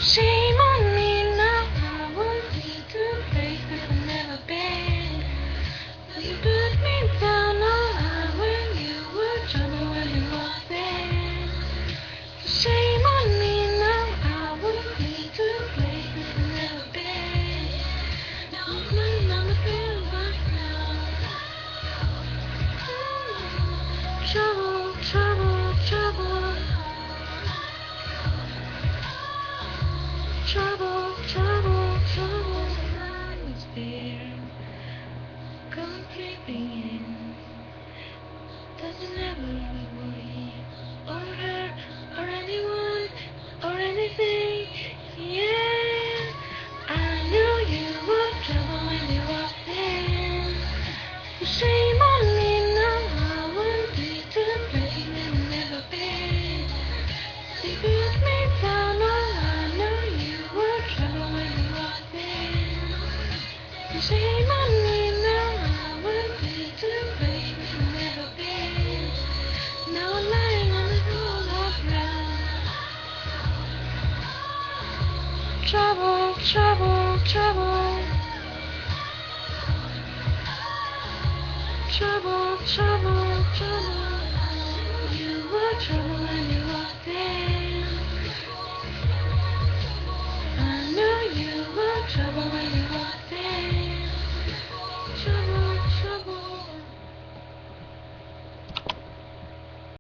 Shame on me now. I want me to place that I've never been. You put me down all high when you were trouble when you walked in. Shame on me now. I want me to place that I've never been. Now I'm lying on the bed right now. Trouble, trouble, trouble. Trouble, trouble, trouble, atmosphere come creeping in. Doesn't ever worry or hurt or anyone or anything. Yeah, I knew you were trouble when you walked in. Shame on me now. I want you to play and never been. You put me down. I know you were trouble when you walked in. Shame on me now. I want you to play and never been. Now I'm lying on the cold hard ground. Trouble, trouble, trouble. Trouble, trouble, trouble. You were trouble when you